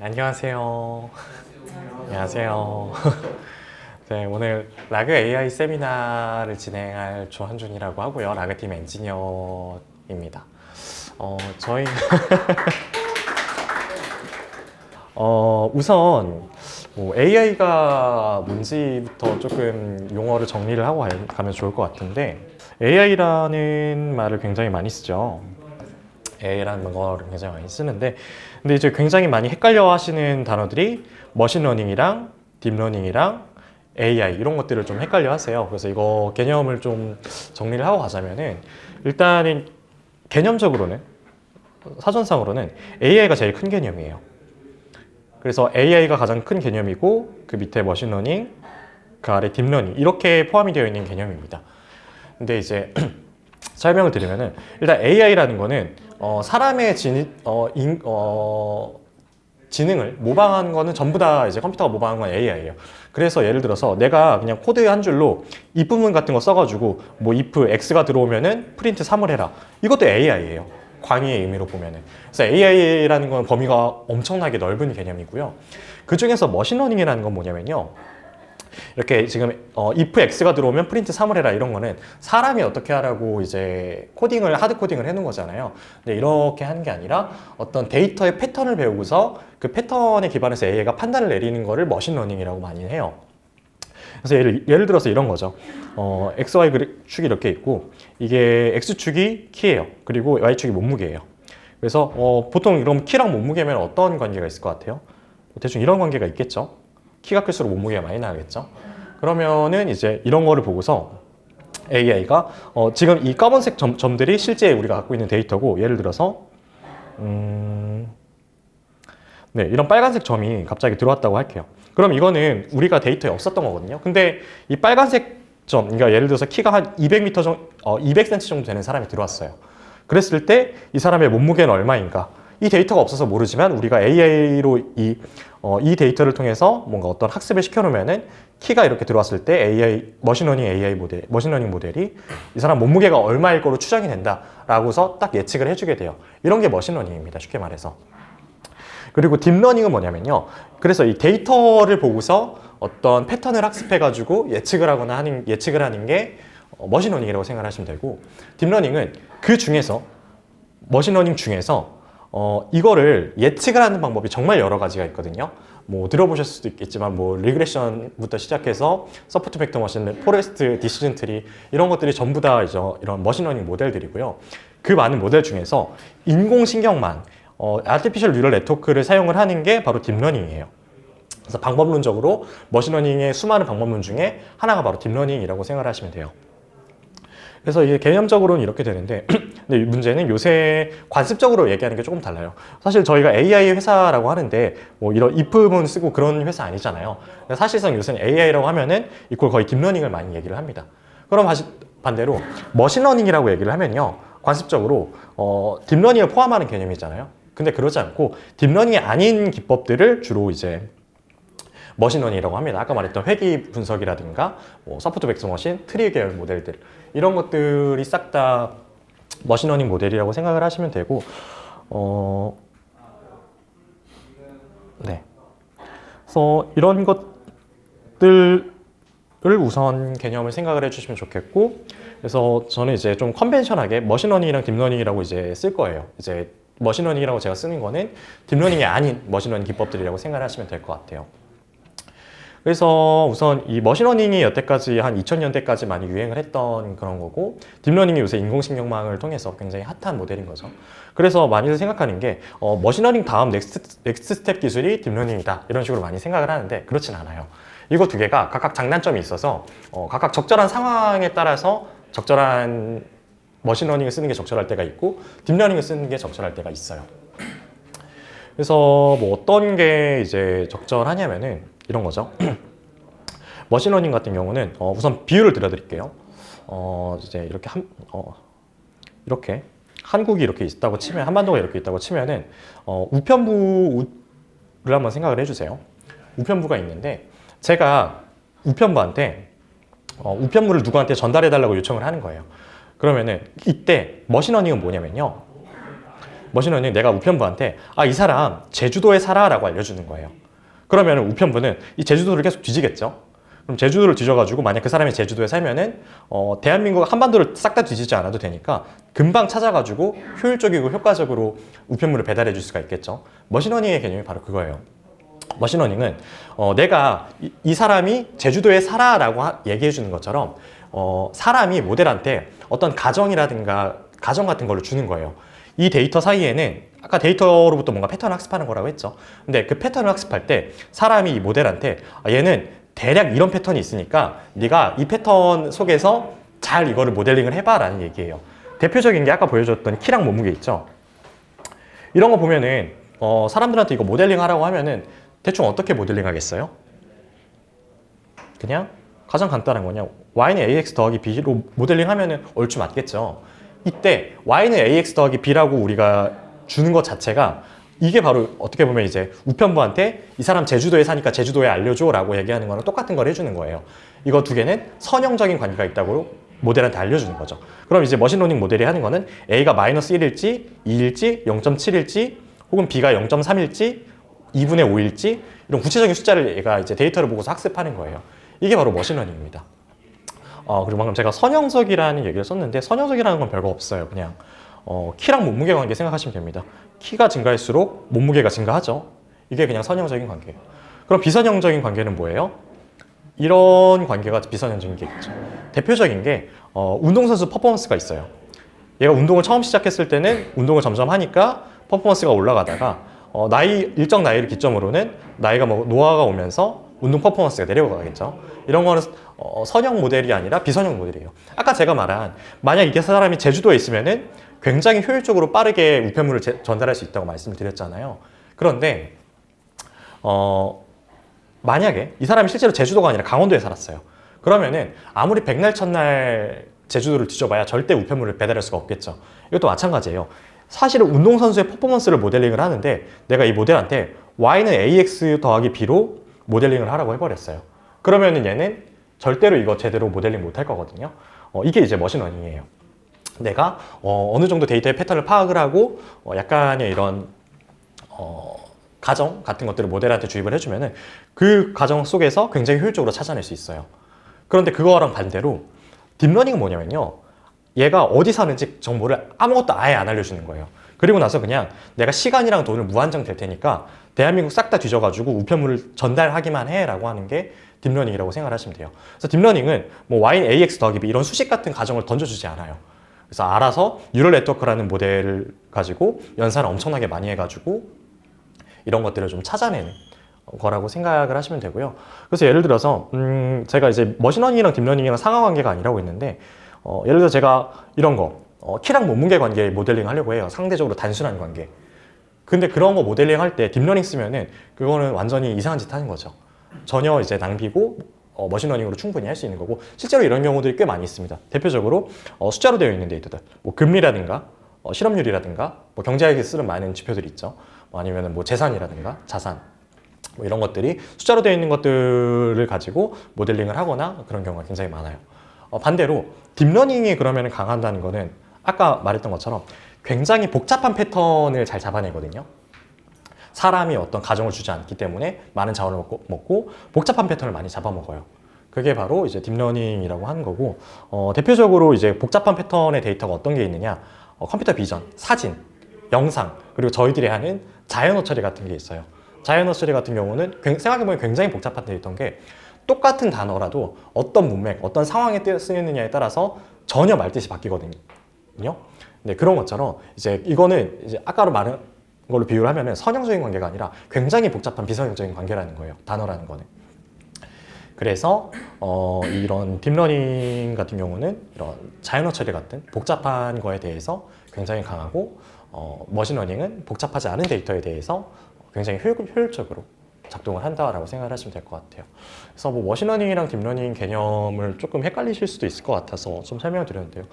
안녕하세요. 안녕하세요. 네, 오늘 라그 AI 세미나를 진행할 조한준이라고 하고요. 라그팀 엔지니어입니다. 저희 우선 AI가 뭔지부터 조금 용어를 정리를 하고 가면 좋을 것 같은데, AI라는 말을 굉장히 많이 쓰죠. AI라는 거를 굉장히 많이 쓰는데, 근데 이제 굉장히 많이 헷갈려 하시는 단어들이 머신러닝이랑 딥러닝이랑 AI 이런 것들을 좀 헷갈려 하세요. 그래서 이거 개념을 좀 정리를 하고 가자면은, 일단은 개념적으로는, 사전상으로는 AI가 제일 큰 개념이에요. 그래서 AI가 가장 큰 개념이고, 그 밑에 머신러닝, 그 아래 딥러닝 이렇게 포함이 되어 있는 개념입니다. 근데 이제 설명을 드리면은, 일단 AI라는 거는 사람의 지능을 모방한 거는 전부 다 이제 컴퓨터가 모방한 건 AI예요. 그래서 예를 들어서 내가 그냥 코드 한 줄로 if 부분 같은 거 써가지고 뭐 if x가 들어오면은 프린트 3을 해라. 이것도 AI예요. 광의의 의미로 보면은. 그래서 AI라는 건 범위가 엄청나게 넓은 개념이고요. 그 중에서 머신러닝이라는 건 뭐냐면요. 이렇게 지금 if x가 들어오면 프린트 3을 해라 이런 거는 사람이 어떻게 하라고 이제 하드 코딩을 해놓은 거잖아요. 근데 이렇게 하는 게 아니라 어떤 데이터의 패턴을 배우고서 그 패턴에 기반해서 AI가 판단을 내리는 거를 머신러닝이라고 많이 해요. 그래서 예를 들어서 이런 거죠. XY 축이 이렇게 있고, 이게 X축이 키예요. 그리고 Y축이 몸무게예요. 그래서 보통 그럼 키랑 몸무게면 어떤 관계가 있을 것 같아요? 대충 이런 관계가 있겠죠. 키가 클수록 몸무게가 많이 나겠죠. 그러면은 이제 이런 거를 보고서 AI가 지금 이 검은색 점들이 실제 우리가 갖고 있는 데이터고, 예를 들어서 네, 이런 빨간색 점이 갑자기 들어왔다고 할게요. 그럼 이거는 우리가 데이터에 없었던 거거든요. 근데 이 빨간색 점, 그러니까 예를 들어서 키가 한 200m 정도, 200cm 정도 되는 사람이 들어왔어요. 그랬을 때 이 사람의 몸무게는 얼마인가? 이 데이터가 없어서 모르지만 우리가 AI로 이 데이터를 통해서 뭔가 어떤 학습을 시켜놓으면은 키가 이렇게 들어왔을 때 머신러닝 모델이 이 사람 몸무게가 얼마일 거로 추정이 된다라고서 딱 예측을 해주게 돼요. 이런 게 머신러닝입니다. 쉽게 말해서. 그리고 딥러닝은 뭐냐면요. 그래서 이 데이터를 보고서 어떤 패턴을 학습해가지고 예측을 하는 게 머신러닝이라고 생각하시면 되고, 딥러닝은 그 중에서 머신러닝 중에서 이거를 예측을 하는 방법이 정말 여러 가지가 있거든요. 뭐 들어보셨을 수도 있겠지만 뭐 리그레션부터 시작해서 서포트 벡터 머신, 포레스트 디시전 트리 이런 것들이 전부 다 이런 머신러닝 모델들이고요. 그 많은 모델 중에서 인공신경망, 아티피셜 뉴럴 네트워크를 사용을 하는 게 바로 딥러닝이에요. 그래서 방법론적으로 머신러닝의 수많은 방법론 중에 하나가 바로 딥러닝이라고 생각을 하시면 돼요. 그래서 이게 개념적으로는 이렇게 되는데, 근데 문제는 요새 관습적으로 얘기하는 게 조금 달라요. 사실 저희가 AI 회사라고 하는데 뭐 이런 if문 쓰고 그런 회사 아니잖아요. 사실상 요새는 AI라고 하면은 이걸 거의 딥러닝을 많이 얘기를 합니다. 그럼 반대로 머신러닝이라고 얘기를 하면요, 관습적으로 딥러닝을 포함하는 개념이잖아요. 근데 그러지 않고 딥러닝이 아닌 기법들을 주로 이제 머신러닝이라고 합니다. 아까 말했던 회귀 분석이라든가 서포트 벡터 머신, 트리 계열 모델들 이런 것들이 싹 다 머신러닝 모델이라고 생각을 하시면 되고, 네. 그래서 이런 것들을 우선 개념을 생각을 해주시면 좋겠고, 그래서 저는 이제 좀 컨벤셔널하게 머신러닝이랑 딥러닝이라고 이제 쓸 거예요. 이제 머신러닝이라고 제가 쓰는 거는 딥러닝이 아닌 머신러닝 기법들이라고 생각을 하시면 될 것 같아요. 그래서 우선 이 머신러닝이 여태까지 한 2000년대까지 많이 유행을 했던 그런 거고, 딥러닝이 요새 인공신경망을 통해서 굉장히 핫한 모델인 거죠. 그래서 많이들 생각하는 게 머신러닝 다음 넥스트 스텝 기술이 딥러닝이다 이런 식으로 많이 생각을 하는데, 그렇진 않아요. 이거 두 개가 각각 장단점이 있어서 각각 적절한 상황에 따라서 적절한 머신러닝을 쓰는 게 적절할 때가 있고 딥러닝을 쓰는 게 적절할 때가 있어요. 그래서 뭐 어떤 게 이제 적절하냐면은 이런 거죠. 머신러닝 같은 경우는 우선 비율을 들어드릴게요. 이제 이렇게 한국이 이렇게 있다고 치면, 한반도가 이렇게 있다고 치면은 우편부를 한번 생각을 해주세요. 우편부가 있는데 제가 우편부한테 우편물을 누구한테 전달해달라고 요청을 하는 거예요. 그러면은 이때 머신러닝은 뭐냐면요. 머신러닝 내가 우편부한테 이 사람 제주도에 살아라고 알려주는 거예요. 그러면 우편부는 이 제주도를 계속 뒤지겠죠. 그럼 제주도를 뒤져가지고 만약 그 사람이 제주도에 살면은 대한민국 한반도를 싹 다 뒤지지 않아도 되니까 금방 찾아가지고 효율적이고 효과적으로 우편물을 배달해 줄 수가 있겠죠. 머신러닝의 개념이 바로 그거예요. 머신러닝은 내가 이 사람이 제주도에 살아라고 얘기해 주는 것처럼 사람이 모델한테 어떤 가정이라든가 가정 같은 걸로 주는 거예요. 이 데이터 사이에는 아까 데이터로부터 뭔가 패턴을 학습하는 거라고 했죠. 근데 그 패턴을 학습할 때 사람이 이 모델한테 얘는 대략 이런 패턴이 있으니까 네가 이 패턴 속에서 잘 이거를 모델링을 해봐 라는 얘기예요. 대표적인 게 아까 보여줬던 키랑 몸무게 있죠. 이런 거 보면은 사람들한테 이거 모델링 하라고 하면은 대충 어떻게 모델링 하겠어요? 그냥 가장 간단한 거냐, y는 ax 더하기 b로 모델링 하면은 얼추 맞겠죠. 이때 y는 ax 더하기 b라고 우리가 주는 것 자체가 이게 바로 어떻게 보면 이제 우편부한테 이 사람 제주도에 사니까 제주도에 알려줘 라고 얘기하는 거랑 똑같은 걸 해주는 거예요. 이거 두 개는 선형적인 관계가 있다고 모델한테 알려주는 거죠. 그럼 이제 머신러닝 모델이 하는 거는 a가 마이너스 1일지 2일지 0.7일지 혹은 b가 0.3일지 2분의 5일지 이런 구체적인 숫자를 얘가 이제 데이터를 보고서 학습하는 거예요. 이게 바로 머신러닝입니다. 그리고 방금 제가 선형적이라는 얘기를 썼는데 선형적이라는 건 별거 없어요. 그냥 키랑 몸무게 관계 생각하시면 됩니다. 키가 증가할수록 몸무게가 증가하죠. 이게 그냥 선형적인 관계예요. 그럼 비선형적인 관계는 뭐예요? 이런 관계가 비선형적인 게 있죠. 대표적인 게 운동선수 퍼포먼스가 있어요. 얘가 운동을 처음 시작했을 때는 운동을 점점 하니까 퍼포먼스가 올라가다가 일정 나이를 기점으로는 나이가 노화가 오면서 운동 퍼포먼스가 내려가겠죠. 이런 거는 선형 모델이 아니라 비선형 모델이에요. 아까 제가 말한 만약 이게 사람이 제주도에 있으면은 굉장히 효율적으로 빠르게 우편물을 전달할 수 있다고 말씀을 드렸잖아요. 그런데 만약에 이 사람이 실제로 제주도가 아니라 강원도에 살았어요. 그러면은 아무리 백날 첫날 제주도를 뒤져봐야 절대 우편물을 배달할 수가 없겠죠. 이것도 마찬가지예요. 사실은 운동선수의 퍼포먼스를 모델링을 하는데 내가 이 모델한테 y는 ax 더하기 b로 모델링을 하라고 해버렸어요. 그러면은 얘는 절대로 이거 제대로 모델링 못 할 거거든요. 이게 이제 머신러닝이에요. 내가 어느 정도 데이터의 패턴을 파악을 하고 약간의 이런 가정 같은 것들을 모델한테 주입을 해주면은 그 가정 속에서 굉장히 효율적으로 찾아낼 수 있어요. 그런데 그거랑 반대로 딥러닝은 뭐냐면요. 얘가 어디 사는지 정보를 아무것도 아예 안 알려주는 거예요. 그리고 나서 그냥 내가 시간이랑 돈을 무한정 될 테니까 대한민국 싹 다 뒤져가지고 우편물을 전달하기만 해라고 하는 게 딥러닝이라고 생각하시면 돼요. 그래서 딥러닝은 뭐 y는 ax 더하기 b 이런 수식 같은 가정을 던져주지 않아요. 그래서 알아서 뉴럴 네트워크라는 모델을 가지고 연산을 엄청나게 많이 해가지고 이런 것들을 좀 찾아내는 거라고 생각을 하시면 되고요. 그래서 예를 들어서 제가 이제 머신러닝이랑 딥러닝이랑 상하관계가 아니라고 했는데 예를 들어 제가 이런 거 키랑 몸무게 관계 모델링 하려고 해요. 상대적으로 단순한 관계. 근데 그런 거 모델링 할 때 딥러닝 쓰면은 그거는 완전히 이상한 짓 하는 거죠. 전혀 이제 낭비고 머신러닝으로 충분히 할 수 있는 거고 실제로 이런 경우들이 꽤 많이 있습니다. 대표적으로 숫자로 되어 있는 데이터들, 뭐 금리라든가 실업률이라든가 뭐 경제학에 쓰는 많은 지표들이 있죠. 뭐 아니면은 뭐 재산이라든가 자산 뭐 이런 것들이 숫자로 되어 있는 것들을 가지고 모델링을 하거나 그런 경우가 굉장히 많아요. 반대로 딥러닝이 그러면 강한다는 거는 아까 말했던 것처럼 굉장히 복잡한 패턴을 잘 잡아내거든요. 사람이 어떤 가정을 주지 않기 때문에 많은 자원을 먹고 복잡한 패턴을 많이 잡아먹어요. 그게 바로 이제 딥러닝이라고 하는 거고 대표적으로 이제 복잡한 패턴의 데이터가 어떤 게 있느냐 컴퓨터 비전, 사진, 영상 그리고 저희들이 하는 자연어 처리 같은 게 있어요. 자연어 처리 같은 경우는 생각해보면 굉장히 복잡한 데이터인 게 똑같은 단어라도 어떤 문맥, 어떤 상황에 쓰이느냐에 따라서 전혀 말뜻이 바뀌거든요. 네, 그런 것처럼 이제 이거는 이제 아까로 말한 걸로 비유를 하면은 선형적인 관계가 아니라 굉장히 복잡한 비선형적인 관계라는 거예요. 단어라는 거는. 그래서 이런 딥러닝 같은 경우는 이런 자연어 처리 같은 복잡한 거에 대해서 굉장히 강하고 머신러닝은 복잡하지 않은 데이터에 대해서 굉장히 효율적으로 작동을 한다라고 생각을 하시면 될 것 같아요. 그래서 뭐 머신러닝이랑 딥러닝 개념을 조금 헷갈리실 수도 있을 것 같아서 좀 설명을 드렸는데요.